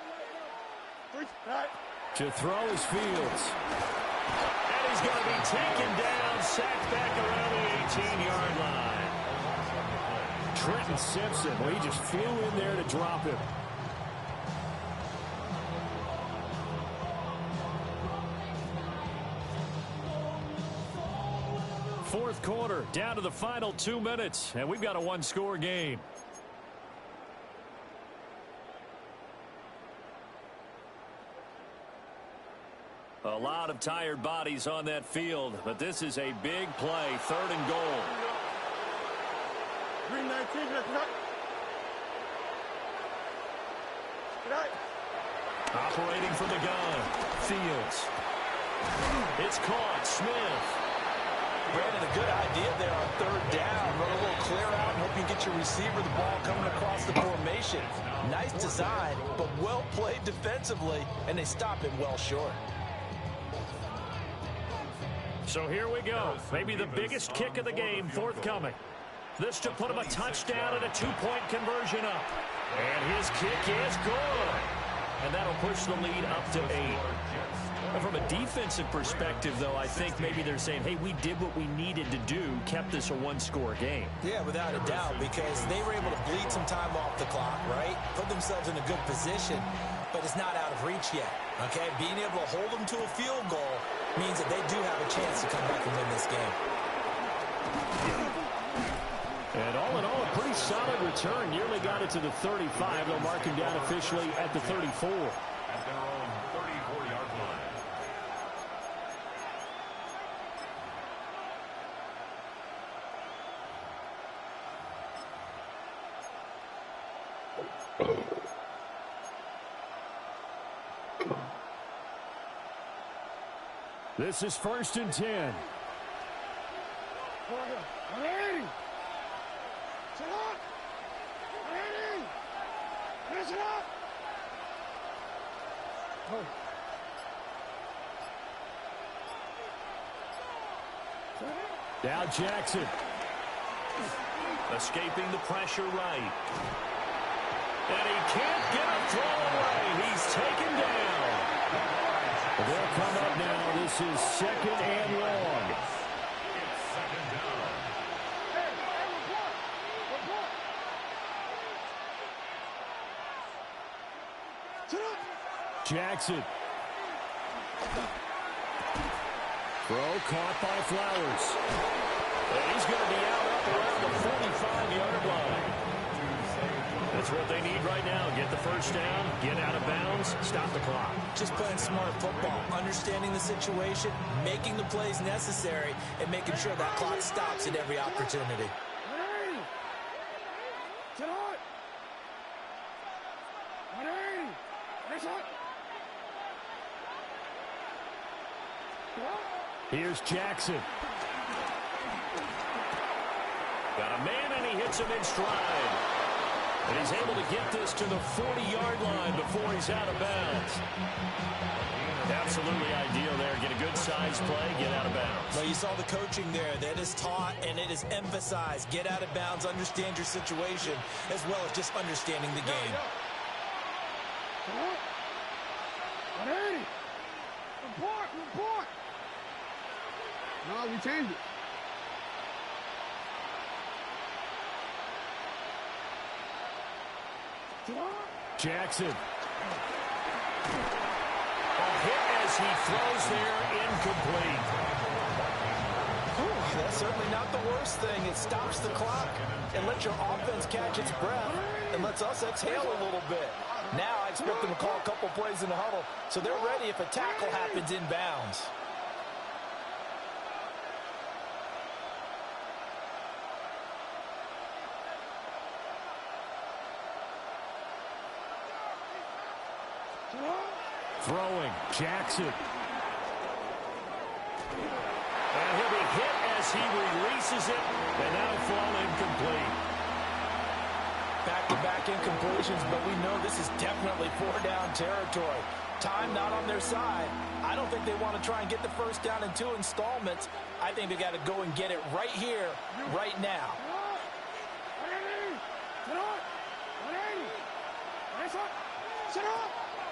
To throw is Fields. And he's going to be taken down, sacked back around the 18-yard line. Trenton Simpson, well, he just flew in there to drop him. Fourth quarter, down to the final 2 minutes, and we've got a one-score game. A lot of tired bodies on that field, but this is a big play, 3rd and goal. Green 19, Operating from the gun, Fields. It's caught, Smith. Brandon, a good idea there on 3rd down. Run a little clear out and hope you get your receiver the ball coming across the formation. Nice design, but well played defensively, and they stop him well short. So here we go. Maybe the biggest kick of the game forthcoming. This to put him a touchdown and a 2-point conversion up. And his kick is good. And that'll push the lead up to 8. And from a defensive perspective, though, I think maybe they're saying, hey, we did what we needed to do, kept this a one-score game. Yeah, without a doubt, because they were able to bleed some time off the clock, right? Put themselves in a good position, but it's not out of reach yet, okay? Being able to hold them to a field goal means that they do have a chance to come back and win this game. And all in all, a pretty solid return. Nearly got it to the 35. They'll mark him down officially at the 34. At their own 34-yard line. This is 1st and 10. Now Jackson. Escaping the pressure right. And he can't get a throw away. He's taken down. They'll come up now. This is 2nd and long. It's 2nd down. Jackson. Throw caught by Flowers. And he's going to be out up around the 45-yard line. That's what they need right now. Get the first down, get out of bounds, stop the clock. Just playing smart football, understanding the situation, making the plays necessary, and making sure that clock stops at every opportunity. Here's Jackson. Got a man, and he hits him in stride. And he's able to get this to the 40-yard line before he's out of bounds. Absolutely ideal there. Get a good size play, get out of bounds. Well, you saw the coaching there. That is taught and it is emphasized. Get out of bounds, understand your situation, as well as just understanding the game. Report. No, we changed it. Jackson. A hit as he throws there, incomplete. That's certainly not the worst thing. It stops the clock and lets your offense catch its breath and lets us exhale a little bit. Now I expect them to call a couple plays in the huddle, so they're ready if a tackle happens inbounds. Throwing, Jackson. And he'll be hit as he releases it, and that'll fall incomplete. Back-to-back incompletions, but we know this is definitely four-down territory. Time not on their side. I don't think they want to try and get the first down in 2 installments. I think they got to go and get it right here, right now.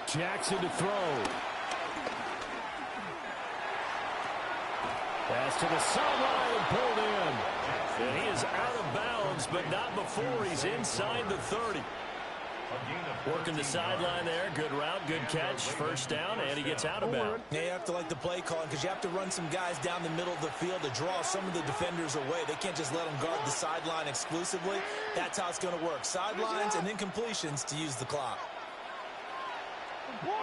Jackson to throw. Pass to the sideline and pulled in. And he is out of bounds, but not before he's inside the 30. Working the sideline there. Good route, good catch. First down, and he gets out of bounds. Yeah, you have to like the play calling because you have to run some guys down the middle of the field to draw some of the defenders away. They can't just let them guard the sideline exclusively. That's how it's going to work. Sidelines and then completions to use the clock.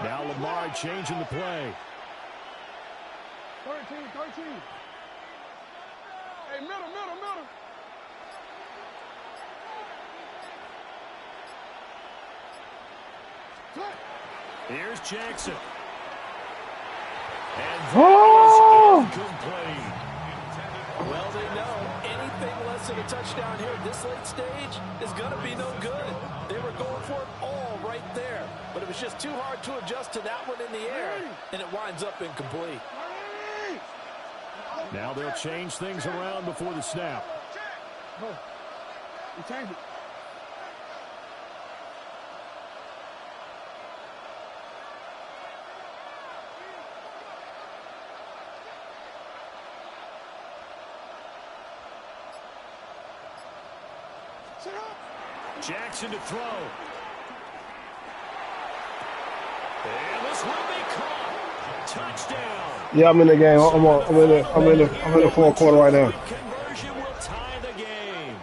Now Lamar changing the play. 13. Hey, middle. Here's Jackson. And that is incomplete. Well, they know anything less than a touchdown here at this late stage is going to be no good. They were going for it all right there, but it was just too hard to adjust to that one in the air, and it winds up incomplete. Now they'll change things around before the snap. You change it. Jackson to throw. And this will be caught. Touchdown. Yeah, I'm in the game. I'm in the fourth quarter right now. Conversion will tie the game.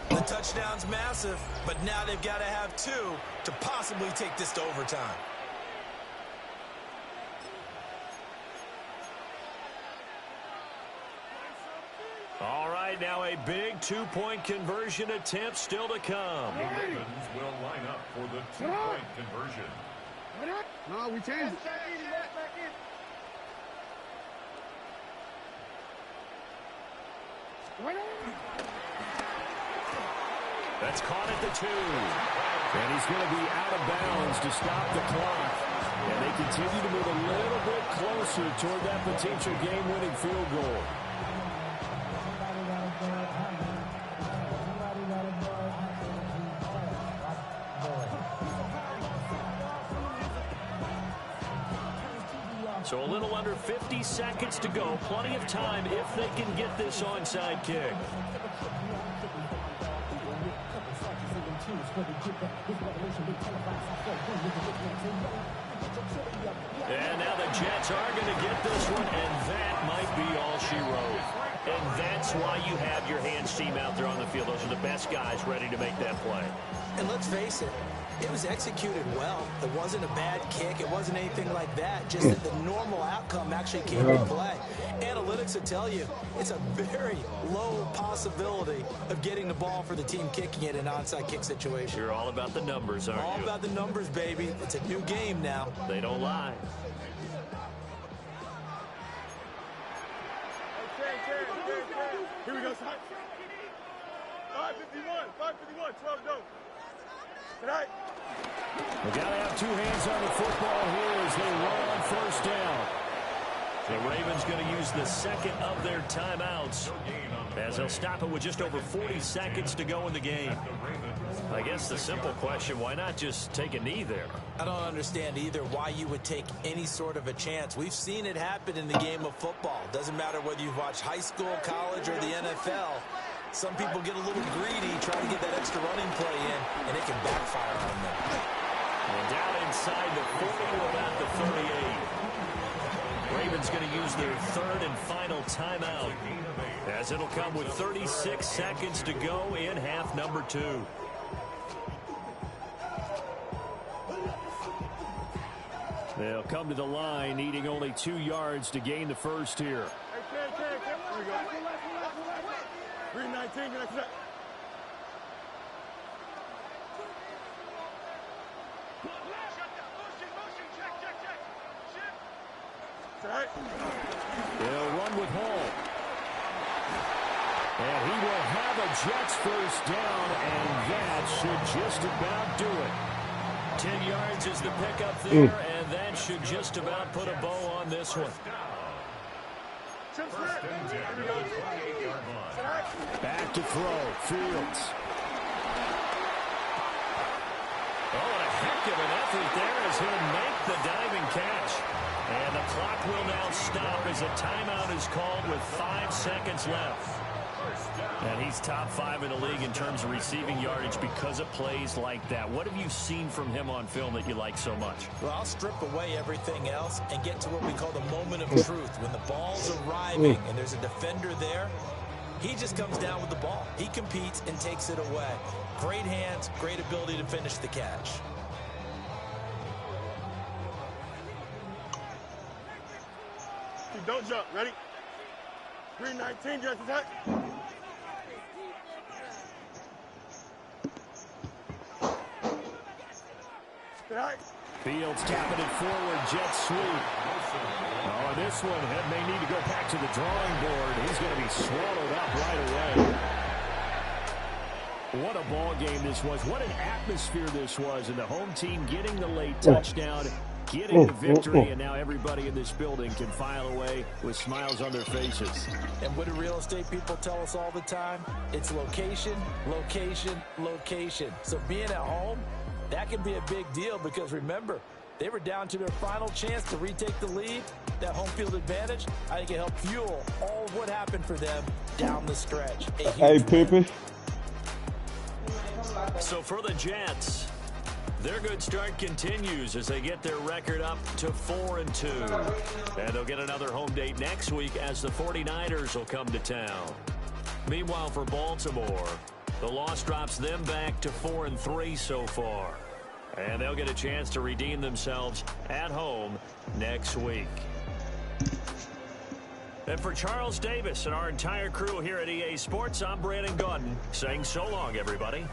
The touchdown's massive, but now they've got to have 2 to possibly take this to overtime. All right, now a big 2-point conversion attempt still to come. The Ravens will line up for the 2-point conversion. No, we changed it. That's caught at the 2. And he's going to be out of bounds to stop the clock. And they continue to move a little bit closer toward that potential game-winning field goal. So a little under 50 seconds to go. Plenty of time if they can get this onside kick. And now the Jets are going to get this one, and that might be all she wrote. And that's why you have your hands team out there on the field. Those are the best guys ready to make that play. And let's face it, it was executed well. It wasn't a bad kick. It wasn't anything like that. Just that the normal outcome actually came to play. Analytics will tell you it's a very low possibility of getting the ball for the team kicking it in an onside kick situation. You're all about the numbers, aren't you? All about the numbers, baby. It's a new game now. They don't lie. Here we go, son. 5:51, 12 to go. Tonight. They got to have 2 hands on the football here as they run on first down. The Ravens going to use the second of their timeouts as they'll stop it with just over 40 seconds to go in the game. I guess the simple question, why not just take a knee there? I don't understand either why you would take any sort of a chance. We've seen it happen in the game of football. Doesn't matter whether you've watched high school, college, or the NFL. Some people get a little greedy, trying to get that extra running play in, and it can backfire on them. And down inside the 40 to about the 38. Ravens going to use their third and final timeout as it'll come with 36 seconds to go in half number 2. They'll come to the line, needing only 2 yards to gain the first here. Hey, Here we go. 319, next up. They'll run with Hall. And he will have a Jets first down, and that should just about do it. 10 yards is the pickup there, and that should just about put a bow on this one. Back to throw, Fields. Oh, and a heck of an effort there as he'll make the diving catch. And the clock will now stop as a timeout is called with 5 seconds left. And he's top 5 in the league in terms of receiving yardage because of plays like that. What have you seen from him on film that you like so much? Well, I'll strip away everything else and get to what we call the moment of truth. When the ball's arriving and there's a defender there, he just comes down with the ball. He competes and takes it away. Great hands, great ability to finish the catch. Don't jump. Ready? 319, just attack. Fields tapping it forward, jet sweep. Oh, this one may need to go back to the drawing board. He's going to be swallowed up right away. What a ball game this was. What an atmosphere this was. And the home team getting the late touchdown, getting the victory, and now everybody in this building can file away with smiles on their faces. And what do real estate people tell us all the time? It's location, location, location. So being at home, that can be a big deal because, remember, they were down to their final chance to retake the lead. That home field advantage, I think it helped fuel all of what happened for them down the stretch. Hey, Pippin. So for the Jets, their good start continues as they get their record up to 4-2. And they'll get another home date next week as the 49ers will come to town. Meanwhile, for Baltimore, the loss drops them back to 4-3 so far. And they'll get a chance to redeem themselves at home next week. And for Charles Davis and our entire crew here at EA Sports, I'm Brandon Gaudin saying so long, everybody.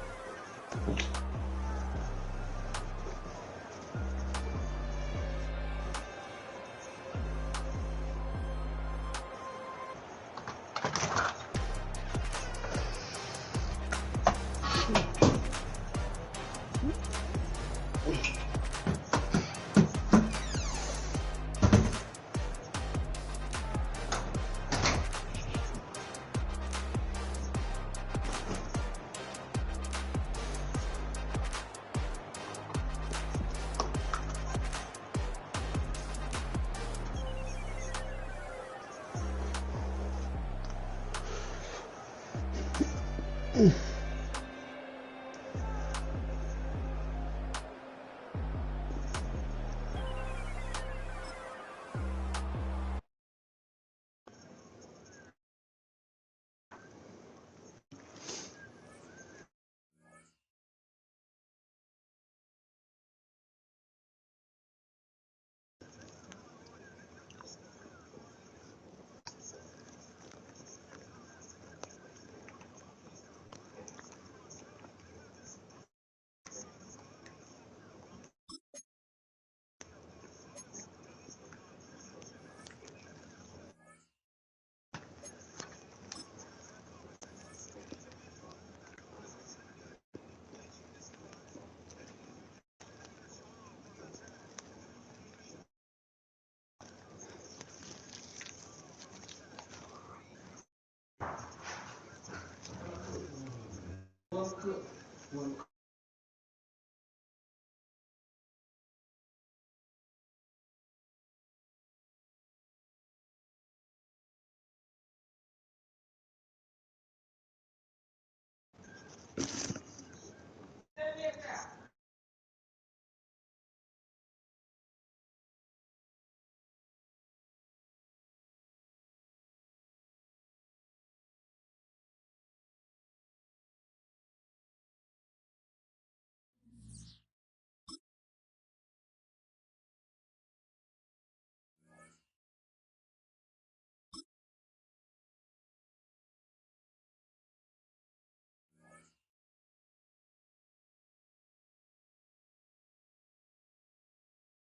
Mm.